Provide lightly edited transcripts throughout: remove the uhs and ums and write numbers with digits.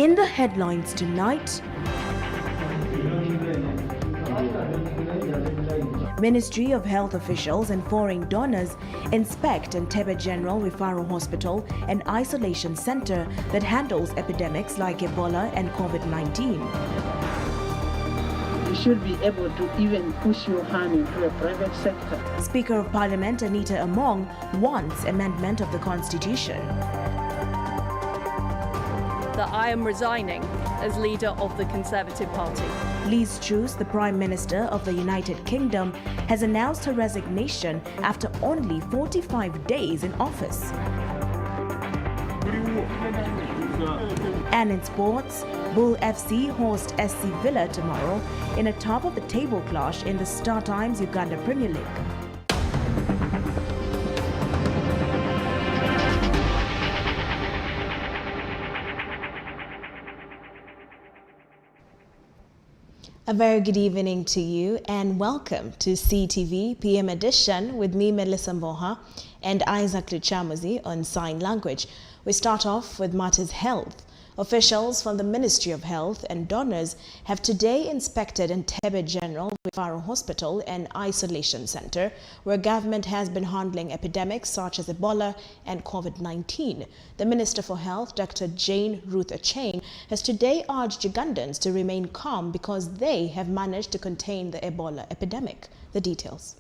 In the headlines tonight, Ministry of Health officials and foreign donors inspect Entebbe General Referral Hospital and Isolation Center that handles epidemics like Ebola and COVID-19. You should be able to even push your hand into a private sector. Speaker of Parliament Anita Among wants amendment of the Constitution. That I am resigning as leader of the Conservative Party. Liz Truss, the Prime Minister of the United Kingdom, has announced her resignation after only 45 days in office. And in sports, Bull FC host SC Villa tomorrow in a top-of-the-table clash in the Star Times Uganda Premier League. A very good evening to you and welcome to CTV PM Edition with me, Melissa Mboha, and Isaac Luchamuzi on Sign Language. We start off with matters health. Officials from the Ministry of Health and donors have today inspected Entebbe General Referral Hospital and Isolation Center, where government has been handling epidemics such as Ebola and COVID-19. The Minister for Health, Dr. Jane Ruth Acheng, has today urged Ugandans to remain calm because they have managed to contain the Ebola epidemic. The details.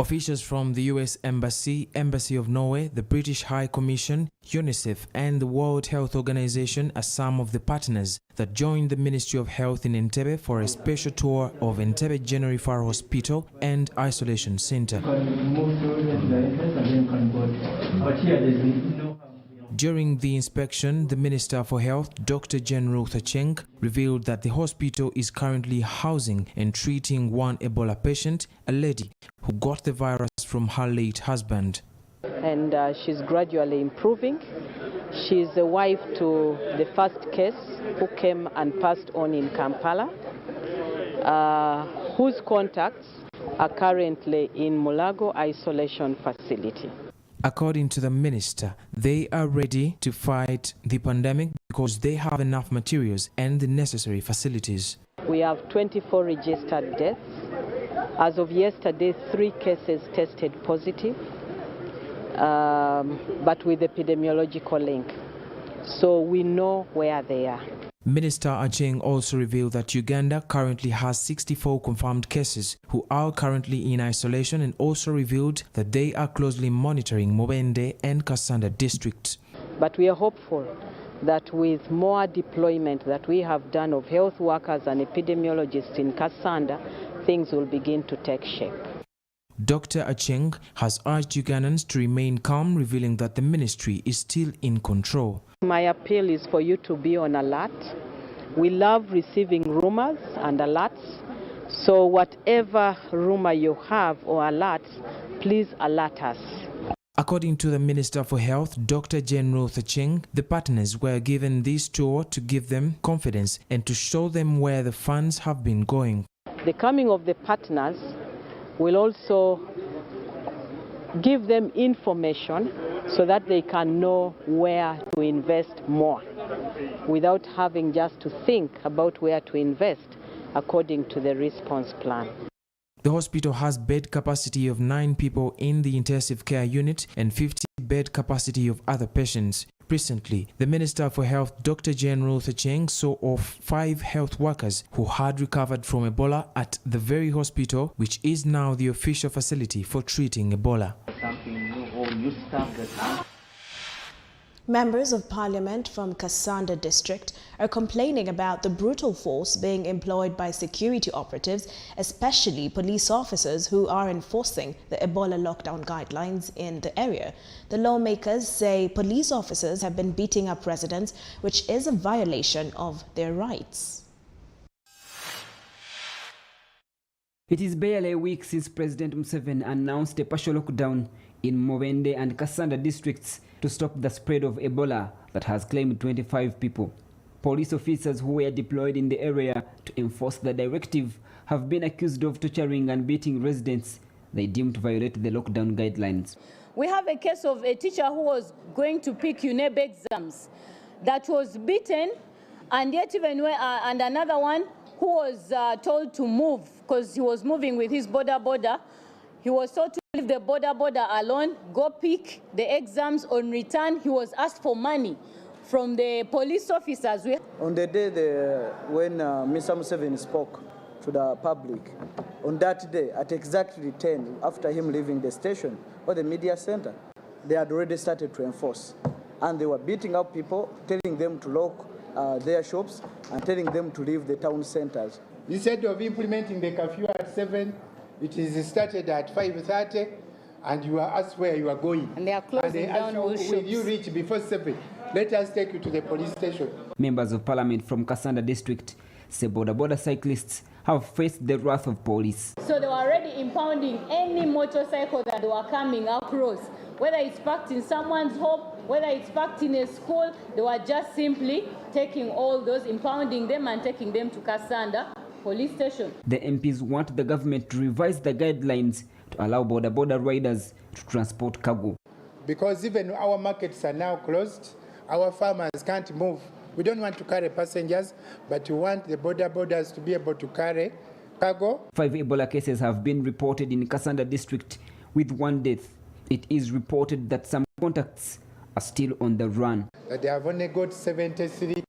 Officials from the U.S. Embassy, Embassy of Norway, the British High Commission, UNICEF and the World Health Organization are some of the partners that joined the Ministry of Health in Entebbe for a special tour of Entebbe General Referral Hospital and Isolation Center. During the inspection, the Minister for Health, Dr. Jane Ruth Acheng, revealed that the hospital is currently housing and treating one Ebola patient, a lady who got the virus from her late husband. And she's gradually improving. She's the wife to the first case who came and passed on in Kampala, whose contacts are currently in Mulago Isolation Facility. According to the minister, they are ready to fight the pandemic because they have enough materials and the necessary facilities. We have 24 registered deaths. As of yesterday, 3 cases tested positive, but with epidemiological link. So we know where they are. Minister Acheng also revealed that Uganda currently has 64 confirmed cases who are currently in isolation, and also revealed that they are closely monitoring Mubende and Kassanda districts. But we are hopeful that with more deployment that we have done of health workers and epidemiologists in Kassanda, things will begin to take shape. Dr. Acheng has urged Ugandans to remain calm, revealing that the ministry is still in control. My appeal is for you to be on alert. We love receiving rumors and alerts. So whatever rumor you have or alerts, please alert us. According to the Minister for Health, Dr. Jane Ruth Acheng, the partners were given this tour to give them confidence and to show them where the funds have been going. The coming of the partners will also give them information so that they can know where to invest more without having just to think about where to invest according to the response plan. The hospital has bed capacity of 9 people in the intensive care unit and 50 bed capacity of other patients. Recently, the Minister for Health, Dr. Jane Ruth Acheng, saw off 5 health workers who had recovered from Ebola at the very hospital, which is now the official facility for treating Ebola. Members of Parliament from Kassanda district are complaining about the brutal force being employed by security operatives, especially police officers who are enforcing the Ebola lockdown guidelines in the area. The lawmakers say police officers have been beating up residents, which is a violation of their rights. It is barely a week since President Museveni announced a partial lockdown in Mubende and Kassanda districts to stop the spread of Ebola that has claimed 25 people. Police officers who were deployed in the area to enforce the directive have been accused of torturing and beating residents they deemed to violate the lockdown guidelines. We have a case of a teacher who was going to pick UNEB exams. that was beaten, and yet even and another one who was told to move because he was moving with his border. He was told to leave the border alone, go pick the exams. On return, he was asked for money from the police officers. On the day when Mr. Museveni spoke to the public, on that day at exactly 10, after him leaving the station or the media center, they had already started to enforce. And they were beating up people, telling them to lock their shops and telling them to leave the town centers. Instead of implementing the curfew at 7, it is started at 5:30, and you are asked where you are going. And they are closing down all shops. Will you reach before 7? Let us take you to the police station. Members of parliament from Kassanda district say border cyclists have faced the wrath of police. So they were already impounding any motorcycle that were coming across, whether it's parked in someone's home, whether it's parked in a school. They were just simply taking all those, impounding them and taking them to Kassanda police station. The MPs want the government to revise the guidelines to allow border riders to transport cargo. Because even our markets are now closed, our farmers can't move. We don't want to carry passengers, but we want the borders to be able to carry cargo. 5 Ebola cases have been reported in Kassanda district with 1 death. It is reported that some contacts are still on the run. They have only got 73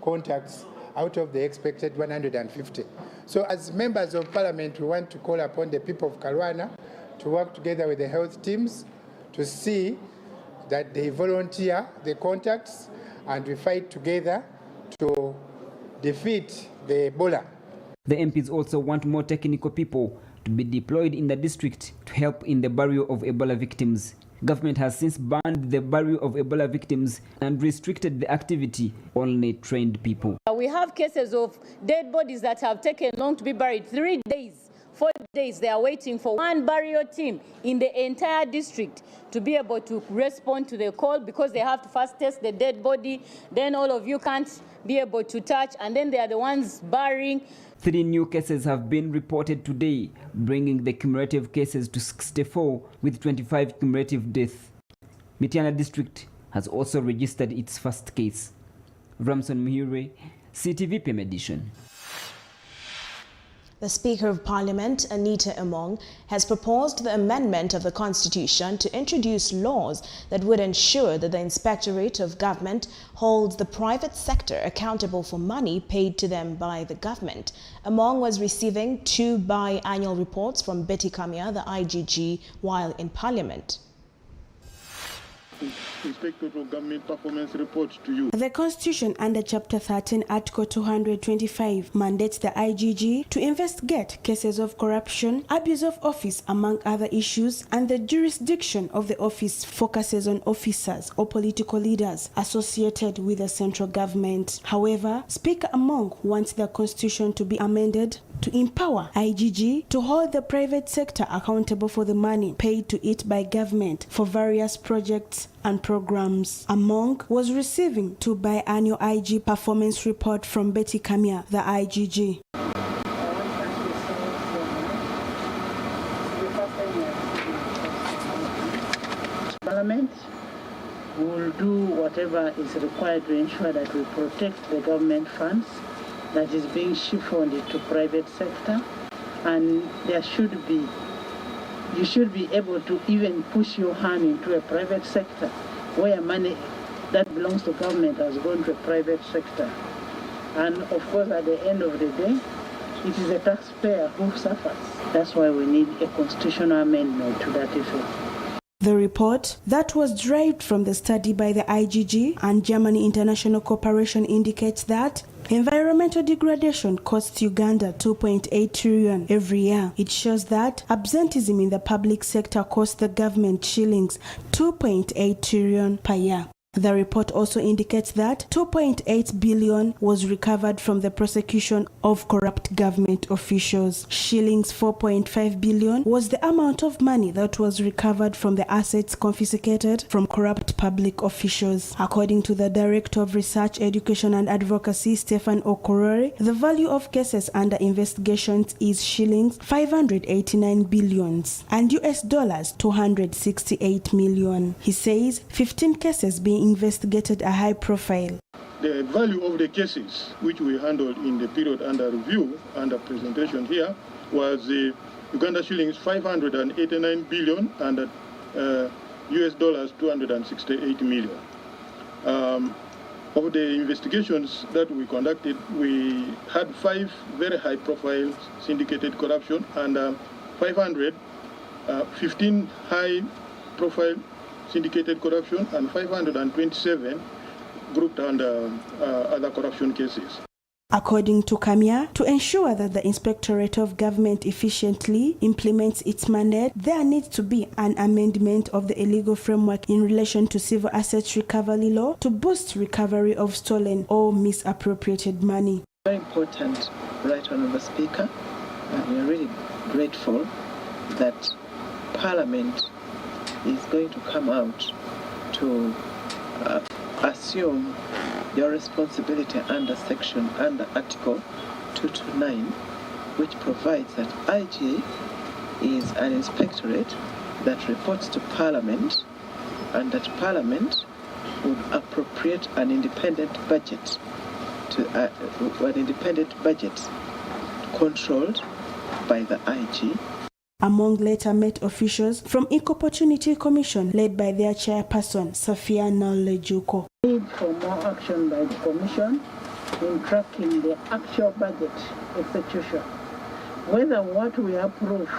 contacts out of the expected 150. So as members of parliament, we want to call upon the people of Kalwana to work together with the health teams to see that they volunteer the contacts and we fight together to defeat the Ebola. The MPs also want more technical people to be deployed in the district to help in the burial of Ebola victims. Government has since banned the burial of Ebola victims and restricted the activity only trained people. We have cases of dead bodies that have taken long to be buried. 3 days, 4 days, they are waiting for one burial team in the entire district to be able to respond to the call, because they have to first test the dead body, then all of you can't be able to touch, and then they are the ones burying. 3 new cases have been reported today, bringing the cumulative cases to 64 with 25 cumulative deaths. Mityana district has also registered its first case. Ramson Muhure, CTV PM Edition. The Speaker of Parliament, Anita Among, has proposed the amendment of the Constitution to introduce laws that would ensure that the Inspectorate of Government holds the private sector accountable for money paid to them by the government. Among was receiving 2 biannual reports from Betty Kamya, the IGG, while in Parliament. Inspector of Government Performance Report to you. The Constitution under Chapter 13, Article 225 mandates the IGG to investigate cases of corruption, abuse of office, among other issues, and the jurisdiction of the office focuses on officers or political leaders associated with the central government. However, Speaker Among wants the Constitution to be amended to empower IGG to hold the private sector accountable for the money paid to it by government for various projects and programs. Among was receiving 2 biannual IG performance report from Betty Kamya, the IGG. Parliament will do whatever is required to ensure that we protect the government funds that is being siphoned into private sector, and you should be able to even push your hand into a private sector where money that belongs to government has gone to a private sector. And of course, at the end of the day, it is the taxpayer who suffers. That's why we need a constitutional amendment to that effect. The report that was derived from the study by the IGG and Germany International Cooperation indicates that environmental degradation costs Uganda 2.8 trillion every year. It shows that absenteeism in the public sector costs the government shillings 2.8 trillion per year. The report also indicates that 2.8 billion was recovered from the prosecution of corrupt government officials. Shillings 4.5 billion was the amount of money that was recovered from the assets confiscated from corrupt public officials. According to the Director of Research, Education and Advocacy, Stephen Okorore, the value of cases under investigations is shillings 589 billions and US dollars 268 million. He says 15 cases being investigated are high profile. The value of the cases which we handled in the period under review, under presentation here, was Uganda shillings 589 billion and US dollars 268 million. Of the investigations that we conducted, we had 5 very high-profile syndicated corruption and 15 high-profile syndicated corruption and 527 grouped under other corruption cases. According to Kamia, to ensure that the Inspectorate of Government efficiently implements its mandate, there needs to be an amendment of the illegal framework in relation to civil assets recovery law to boost recovery of stolen or misappropriated money. Very important, Right Honourable Speaker, and we are really grateful that Parliament is going to come out to assume your responsibility under Article 229, which provides that IGA is an inspectorate that reports to Parliament and that Parliament would appropriate an independent budget controlled by the IG. Among later met officials from Equal Opportunity Commission led by their chairperson, Safia Nalejuko. Need for more action by the Commission in tracking the actual budget execution. Whether what we approve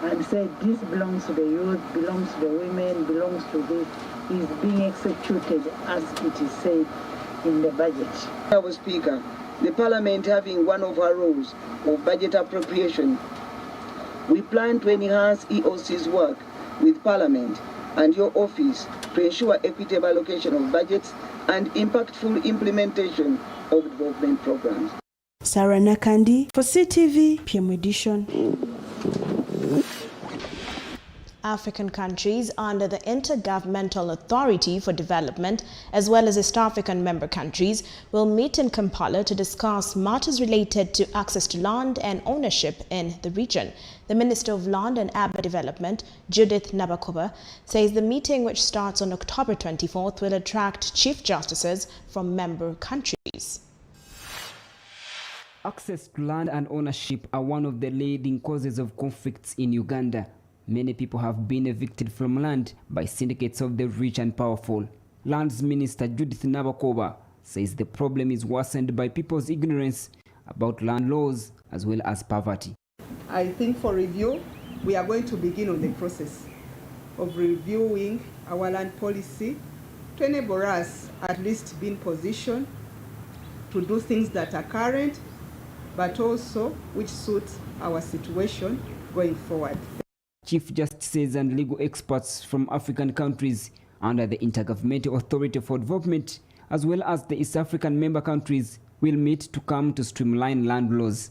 and say this belongs to the youth, belongs to the women, belongs to this, is being executed as it is said in the budget. Mr. Speaker, the Parliament having one of our roles of budget appropriation, we plan to enhance EOC's work with Parliament and your office to ensure equitable allocation of budgets and impactful implementation of development programs. Sarah Nakandi for CTV PM Edition. African countries under the Intergovernmental Authority for Development, as well as East African member countries, will meet in Kampala to discuss matters related to access to land and ownership in the region. The Minister of Land and Urban Development, Judith Nabakoba, says the meeting, which starts on October 24th, will attract Chief Justices from member countries. Access to land and ownership are one of the leading causes of conflicts in Uganda. Many people have been evicted from land by syndicates of the rich and powerful. Lands Minister Judith Nabakoba says the problem is worsened by people's ignorance about land laws as well as poverty. I think for review, we are going to begin on the process of reviewing our land policy to enable us at least be in position to do things that are current, but also which suit our situation going forward. Chief Justices and legal experts from African countries under the Intergovernmental Authority for Development, as well as the East African member countries, will meet to come to streamline land laws.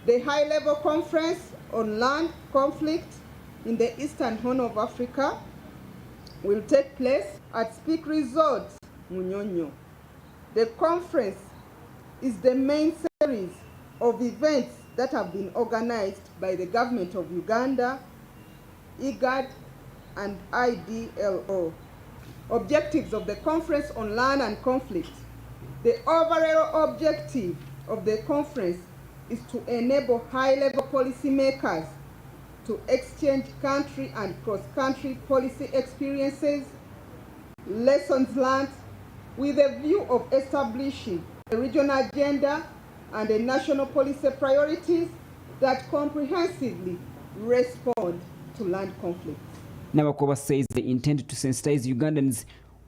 The high-level conference on land conflict in the Eastern Horn of Africa will take place at Speak Resort, Munyonyo. The conference is the main series of events that have been organized by the government of Uganda, IGAD, and IDLO. Objectives of the Conference on Land and Conflict. The overall objective of the conference is to enable high-level policymakers to exchange country and cross-country policy experiences, lessons learned, with a view of establishing a regional agenda and the national policy priorities that comprehensively respond to land conflicts. Nabakoba says they intend to sensitize Ugandans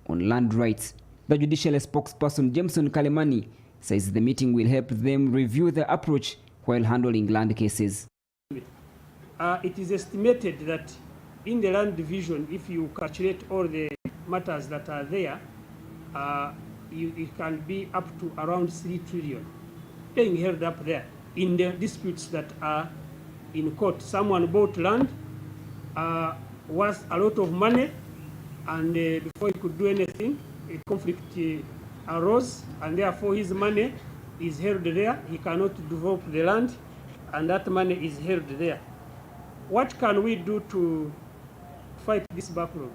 on land rights. The judicial spokesperson Jameson Kalemani says the meeting will help them review their approach while handling land cases. It is estimated that in the land division, if you calculate all the matters that are there, it can be up to around 3 trillion being held up there in the disputes that are in court. Someone bought land worth a lot of money, and before he could do anything, a conflict arose, and therefore his money is held there. He cannot develop the land, and that money is held there. What can we do to fight this backlog?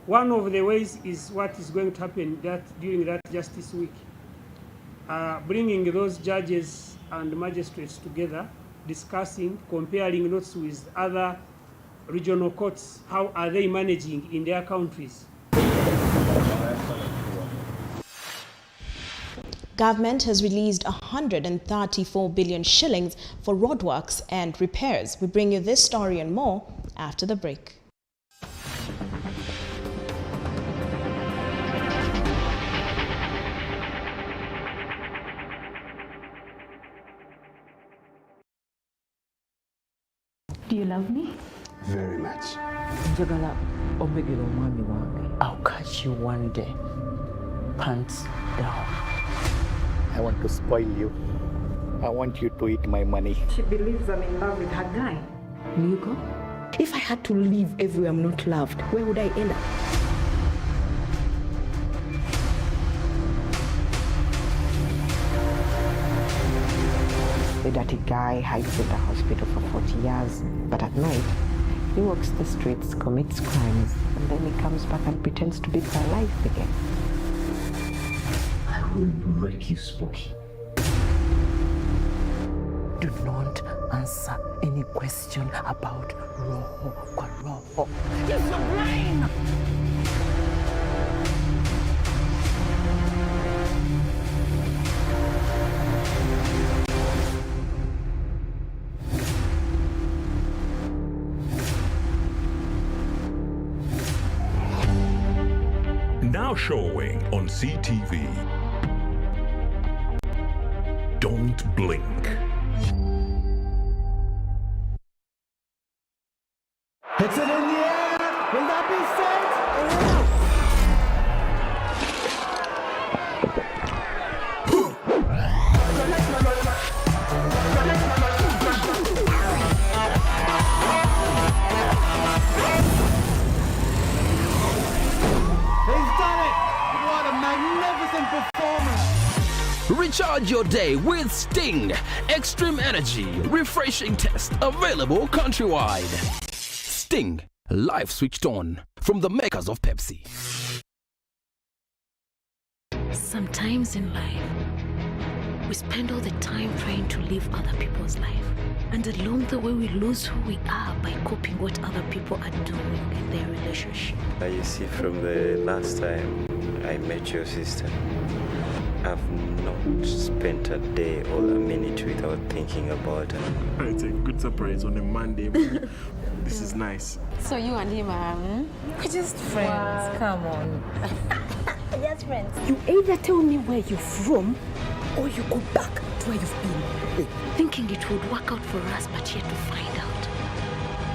One of the ways is what is going to happen during that Justice Week. Bringing those judges and magistrates together, discussing, comparing notes with other regional courts. How are they managing in their countries? Government has released 134 billion shillings for roadworks and repairs. We bring you this story and more after the break. Do you love me? Very much. I'll catch you one day. Pants down. I want to spoil you. I want you to eat my money. She believes I'm in love with her guy. Mugo? If I had to live everywhere I'm not loved, where would I end up? The dirty guy hides in the hospital for 40 years, but at night, he walks the streets, commits crimes, and then he comes back and pretends to be alive again. I will break you, Spooky. Do not answer any question about Roho kwa Roho. Use your brain! Now showing on CTV. Don't blink. It's it in the air! Will that be set? He's done it! What a magnificent performance! Recharge your day with Sting. Extreme energy, refreshing taste, available countrywide. Sting, life switched on, from the makers of Pepsi. Sometimes in life, we spend all the time trying to live other people's life. And along the way, we lose who we are by copying what other people are doing in their relationship. You see, from the last time I met your sister, I've not spent a day or a minute without thinking about her. It's a good surprise on a Monday. This is nice. So you and him are we're just friends. Wow. Come on. Just friends. You either tell me where you're from or you go back to where you've been. Thinking it would work out for us, but yet to find out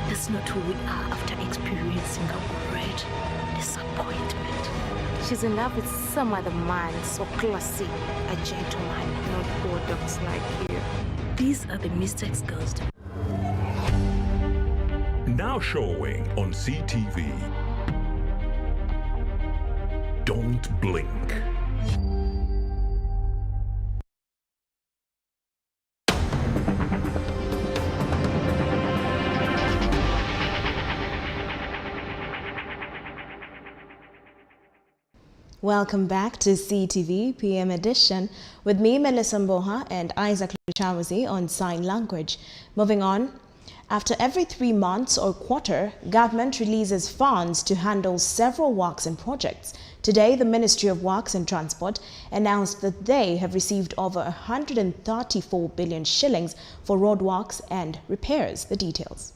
that's not who we are after experiencing a great disappointment. She's in love with some other man, so classy, a gentleman, not bulldogs like you. These are the mistakes girls do. Now showing on CTV. Don't blink. Welcome back to CTV PM Edition with me, Melissa Mboha, and Isaac Luchawazi on Sign Language. Moving on, after every 3 months or quarter, government releases funds to handle several works and projects. Today, the Ministry of Works and Transport announced that they have received over 134 billion shillings for roadworks and repairs. The details.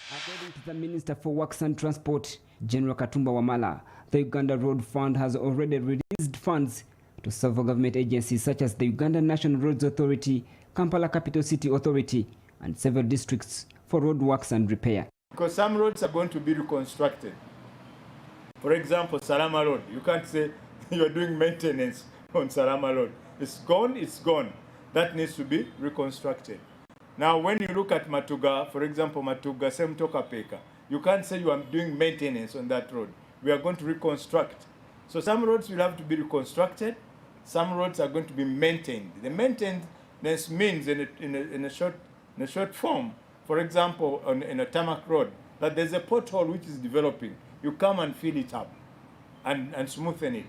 According to the Minister for Works and Transport, General Katumba Wamala, the Uganda Road Fund has already released funds to several government agencies such as the Uganda National Roads Authority, Kampala Capital City Authority, and several districts for road works and repair. Because some roads are going to be reconstructed. For example, Salama Road. You can't say you're doing maintenance on Salama Road. It's gone, it's gone. That needs to be reconstructed. Now, when you look at Matuga, for example, Matuga, Semtoka Peka, you can't say you are doing maintenance on that road. We are going to reconstruct. So some roads will have to be reconstructed. Some roads are going to be maintained. The maintenance means in a short form, for example, in a tarmac road, that there's a pothole which is developing. you come and fill it up and smoothen it.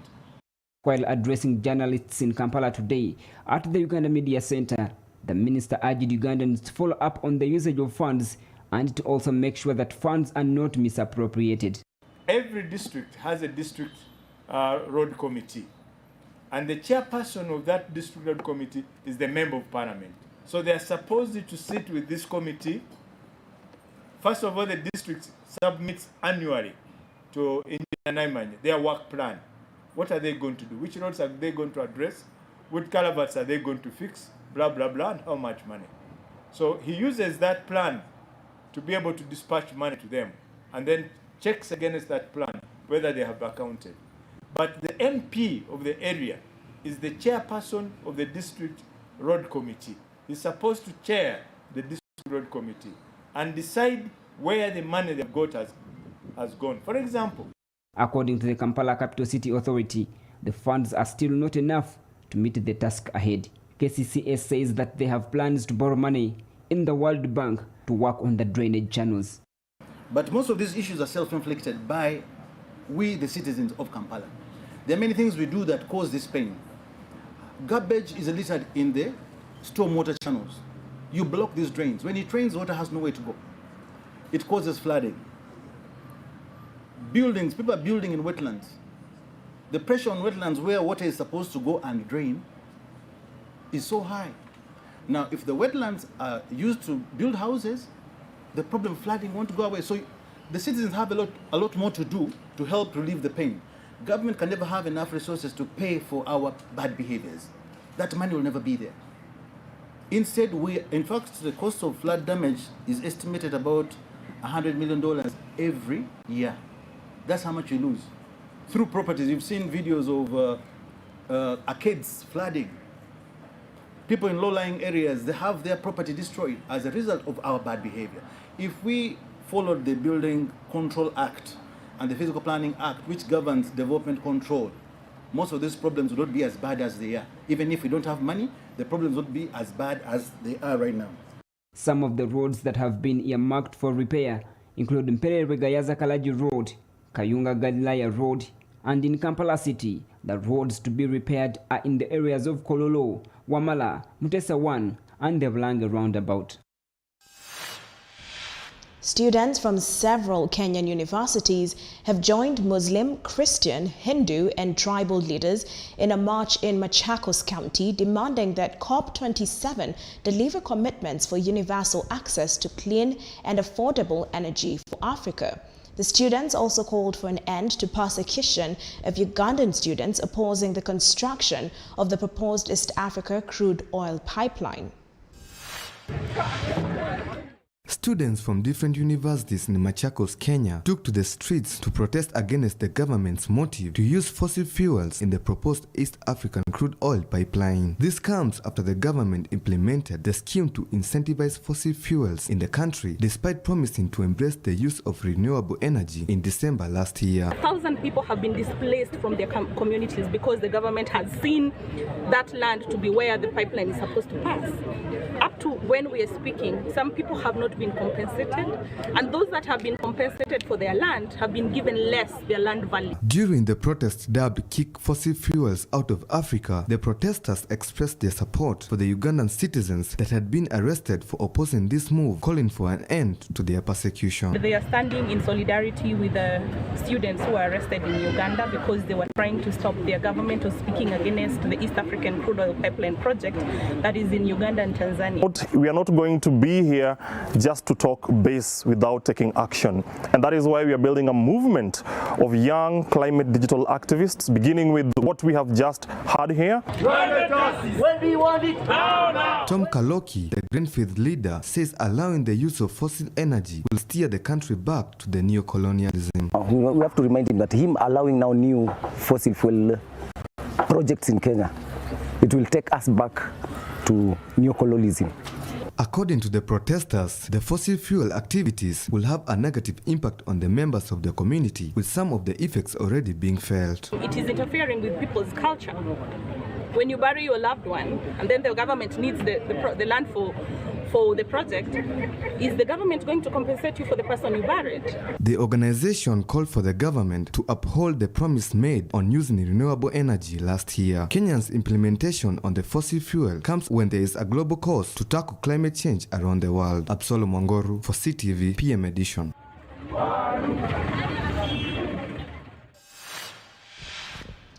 While addressing journalists in Kampala today at the Uganda Media Center, the minister urged Ugandans to follow up on the usage of funds and to also make sure that funds are not misappropriated. Every district has a district road committee, and the chairperson of that district road committee is the member of parliament. So they are supposed to sit with this committee. First of all, the district submits annually to Engineer Naimanya their work plan. What are they going to do? Which roads are they going to address? Which culverts are they going to fix? Blah, blah, blah, and how much money. So he uses that plan to be able to dispatch money to them, and then checks against that plan whether they have accounted. But the MP of the area is the chairperson of the district road committee. He's supposed to chair the district road committee and decide where the money they've got has gone. For example, according to the Kampala Capital City Authority, the funds are still not enough to meet the task ahead. KCCS says that they have plans to borrow money in the World Bank to work on the drainage channels. But most of these issues are self-inflicted by we, the citizens of Kampala. There are many things we do that cause this pain. Garbage is littered in the stormwater channels. You block these drains. When it rains, water has nowhere to go. It causes flooding. Buildings, people are building in wetlands. The pressure on wetlands where water is supposed to go and drain is so high. Now, if the wetlands are used to build houses, the problem of flooding won't go away. So the citizens have a lot more to do to help relieve the pain. Government can never have enough resources to pay for our bad behaviors. That money will never be there. Instead, in fact, the cost of flood damage is estimated about $100 million every year. That's how much you lose. Through properties, you've seen videos of arcades flooding. People in low-lying areas, they have their property destroyed as a result of our bad behavior. If we followed the Building Control Act and the Physical Planning Act, which governs development control, most of these problems would not be as bad as they are. Even if we don't have money, the problems would be as bad as they are right now. Some of the roads that have been earmarked for repair include Mpere Regayaza Kalaji Road, Kayunga Galilaya Road, and in Kampala City, the roads to be repaired are in the areas of Kololo, Wamala, Mutesa 1, and the Vlange roundabout. Students from several Kenyan universities have joined Muslim, Christian, Hindu and tribal leaders in a march in Machakos County demanding that COP27 deliver commitments for universal access to clean and affordable energy for Africa. The students also called for an end to persecution of Ugandan students opposing the construction of the proposed East Africa crude oil pipeline. Students from different universities in Machakos, Kenya took to the streets to protest against the government's motive to use fossil fuels in the proposed East African crude oil pipeline. This comes after the government implemented the scheme to incentivize fossil fuels in the country, despite promising to embrace the use of renewable energy in December last year. 1,000 people have been displaced from their communities because the government has seen that land to be where the pipeline is supposed to pass. Up to when we are speaking, some people have not been compensated, and those that have been compensated for their land have been given less their land value. During the protest dubbed Kick Fossil Fuels Out of Africa, the protesters expressed their support for the Ugandan citizens that had been arrested for opposing this move, calling for an end to their persecution. They are standing in solidarity with the students who were arrested in Uganda because they were trying to stop their government of speaking against the East African crude oil pipeline project that is in Uganda and Tanzania. We are not going to be here just to talk base without taking action, and that is why we are building a movement of young climate digital activists, beginning with what we have just heard here. When do you want it? Now. Tom Kaloki, the Greenfield leader, says allowing the use of fossil energy will steer the country back to the neo-colonialism. We have to remind him that him allowing now new fossil fuel projects in Kenya, it will take us back to neo-colonialism. According to the protesters, the fossil fuel activities will have a negative impact on the members of the community, with some of the effects already being felt. It is interfering with people's culture. when you bury your loved one and then the government needs the land for the project, is the government going to compensate you for the person you buried? The organization called for the government to uphold the promise made on using renewable energy last year. Kenya's implementation on the fossil fuel comes when there is a global cause to tackle climate change around the world. Absolo Mongoru for CTV PM Edition.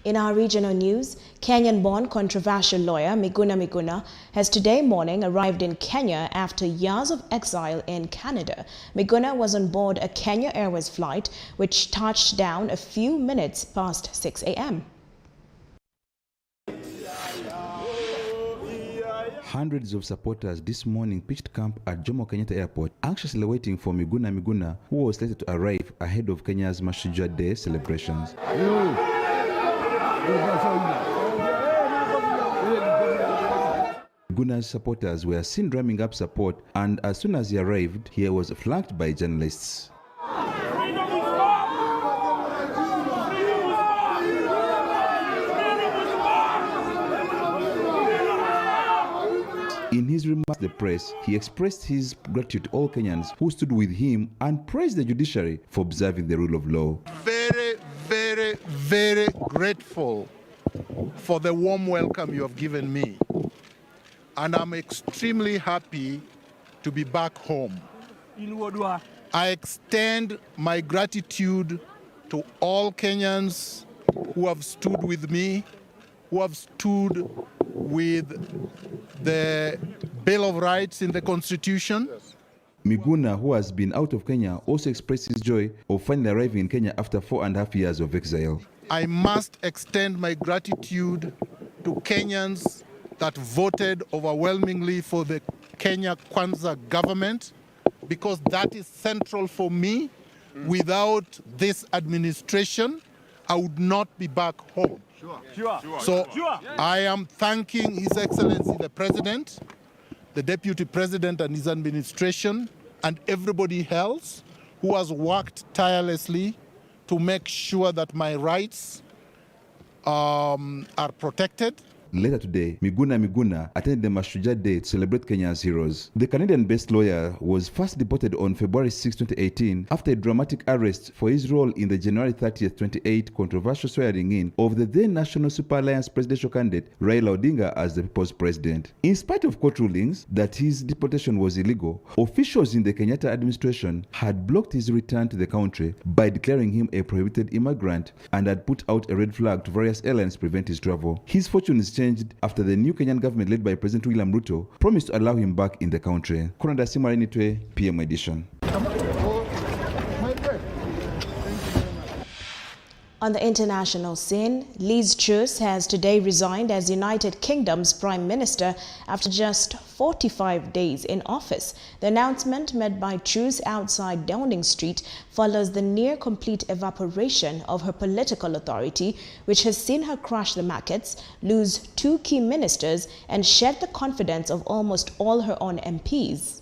In our regional news, Kenyan-born controversial lawyer Miguna Miguna has today morning arrived in Kenya after years of exile in Canada. Miguna was on board a Kenya Airways flight which touched down a few minutes past 6 a.m. Hundreds of supporters this morning pitched camp at Jomo Kenyatta Airport, anxiously waiting for Miguna Miguna, who was slated to arrive ahead of Kenya's Mashujaa Day celebrations. Miguna's supporters were seen drumming up support, and as soon as he arrived, he was flanked by journalists. In his remarks to the press, he expressed his gratitude to all Kenyans who stood with him and praised the judiciary for observing the rule of law. Very grateful for the warm welcome you have given me. And I'm extremely happy to be back home. I extend my gratitude to all Kenyans who have stood with me, who have stood with the Bill of Rights in the Constitution. Miguna, who has been out of Kenya, also expressed his joy of finally arriving in Kenya after 4.5 years of exile. I must extend my gratitude to Kenyans that voted overwhelmingly for the Kenya Kwanza government, because that is central for me. Without this administration, I would not be back home. So I am thanking His Excellency the President, the Deputy President and his administration, and everybody else who has worked tirelessly to make sure that my rights are protected. Later today, Miguna attended the Mashujaa Day to celebrate Kenya's heroes. The Canadian-based lawyer was first deported on February 6, 2018 after a dramatic arrest for his role in the January 30, 2028 controversial swearing-in of the then National Super Alliance presidential candidate Raila Odinga as the people's president. In spite of court rulings that his deportation was illegal, officials in the Kenyatta administration had blocked his return to the country by declaring him a prohibited immigrant and had put out a red flag to various airlines to prevent his travel. His fortune is changed after the new Kenyan government led by President William Ruto promised to allow him back in the country. Konada Simarinitwe, PM Edition. On the international scene, Liz Truss has today resigned as United Kingdom's Prime Minister after just 45 days in office. The announcement made by Truss outside Downing Street follows the near-complete evaporation of her political authority, which has seen her crash the markets, lose 2 key ministers, and shed the confidence of almost all her own MPs.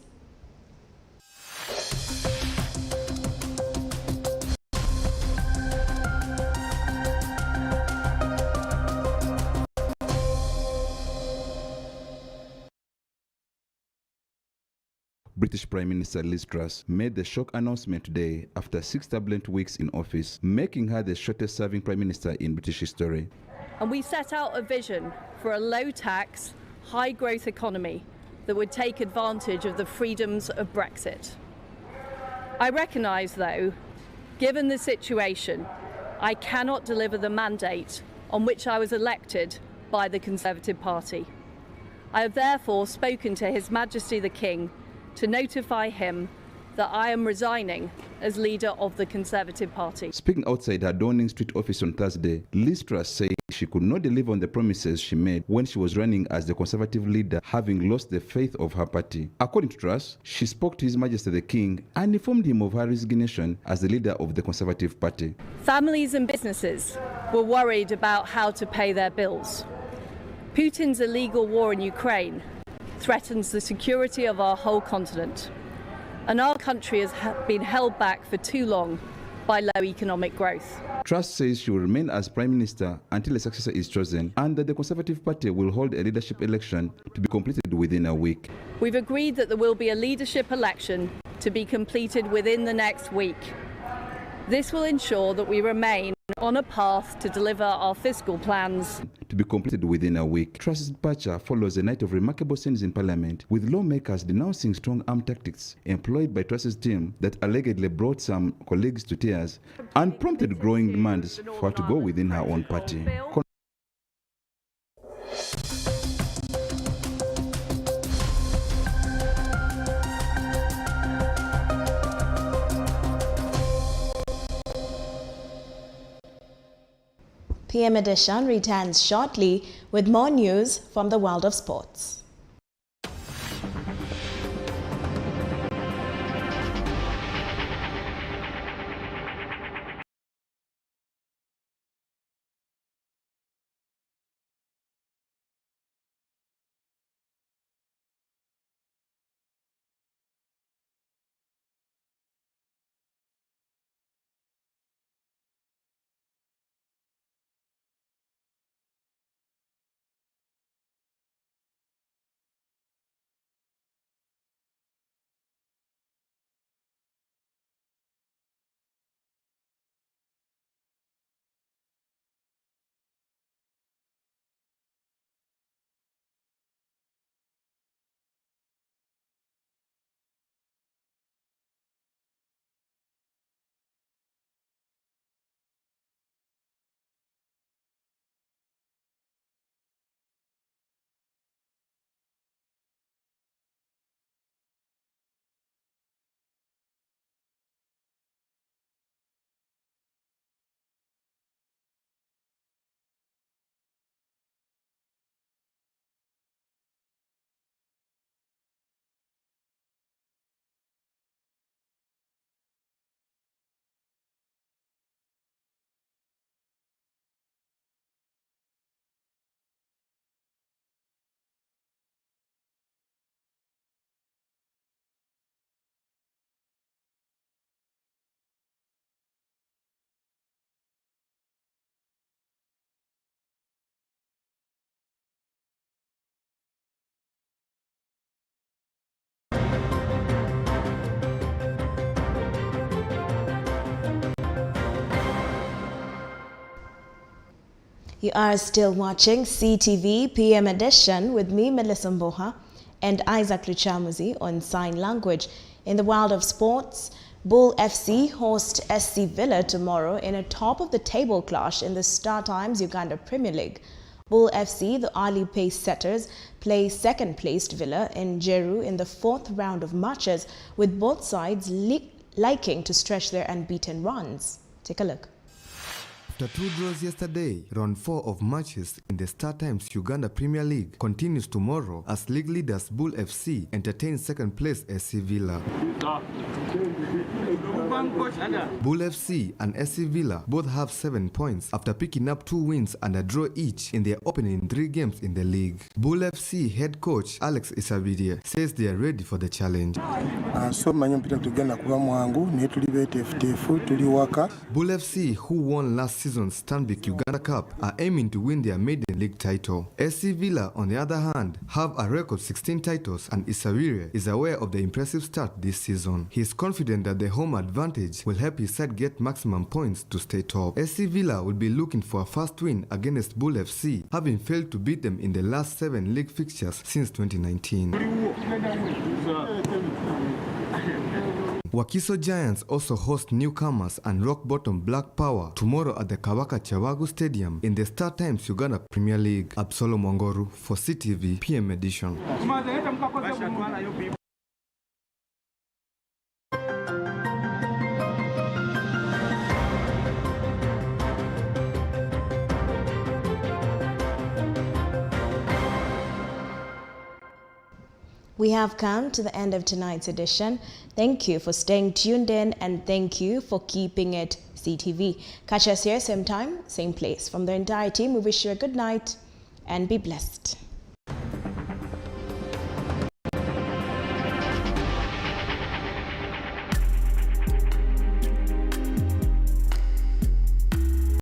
British Prime Minister Liz Truss made the shock announcement today after 6 turbulent weeks in office, making her the shortest-serving Prime Minister in British history. And we set out a vision for a low-tax, high-growth economy that would take advantage of the freedoms of Brexit. I recognise, though, given the situation, I cannot deliver the mandate on which I was elected by the Conservative Party. I have therefore spoken to His Majesty the King to notify him that I am resigning as leader of the Conservative Party. Speaking outside her Downing Street office on Thursday, Liz Truss said she could not deliver on the promises she made when she was running as the Conservative leader, having lost the faith of her party. According to Truss, she spoke to His Majesty the King and informed him of her resignation as the leader of the Conservative Party. Families and businesses were worried about how to pay their bills. Putin's illegal war in Ukraine threatens the security of our whole continent. And our country has been held back for too long by low economic growth. Truss says she will remain as Prime Minister until a successor is chosen and that the Conservative Party will hold a leadership election to be completed within a week. We've agreed that there will be a leadership election to be completed within the next week. This will ensure that we remain on a path to deliver our fiscal plans. To be completed within a week. Truss's departure follows a night of remarkable scenes in Parliament, with lawmakers denouncing strong arm tactics employed by Truss's team that allegedly brought some colleagues to tears and prompted growing demands for her to go within her own party. PM Edition returns shortly with more news from the world of sports. You are still watching CTV PM Edition with me, Melissa Mboha, and Isaac Luchamuzi on sign language. In the world of sports, Bull FC host SC Villa tomorrow in a top-of-the-table clash in the Star Times Uganda Premier League. Bull FC, the early pace setters, play second-placed Villa in Jeru in the fourth round of matches, with both sides liking to stretch their unbeaten runs. Take a look. After two draws yesterday, round 4 of matches in the Star Times Uganda Premier League continues tomorrow as league leaders Bull FC entertain second place SC Villa. Bull FC and SC Villa both have 7 points after picking up 2 wins and a draw each in their opening 3 games in the league. Bull FC head coach Alex Isabirie says they are ready for the challenge. Bull FC, who won last season's Stanbic Uganda Cup, are aiming to win their maiden league title. SC Villa, on the other hand, have a record 16 titles, and Isabirie is aware of the impressive start this season. He is confident that the home advantage will help his side get maximum points to stay top. SC Villa will be looking for a first win against Bull FC, having failed to beat them in the last 7 league fixtures since 2019. Wakiso Giants also host newcomers and rock-bottom Black Power tomorrow at the Kawaka Chawagu Stadium in the Star Times Uganda Premier League. Absolo Mongoru for CTV PM Edition. We have come to the end of tonight's edition. Thank you for staying tuned in and thank you for keeping it CTV. Catch us here same time, same place. From the entire team, we wish you a good night and be blessed.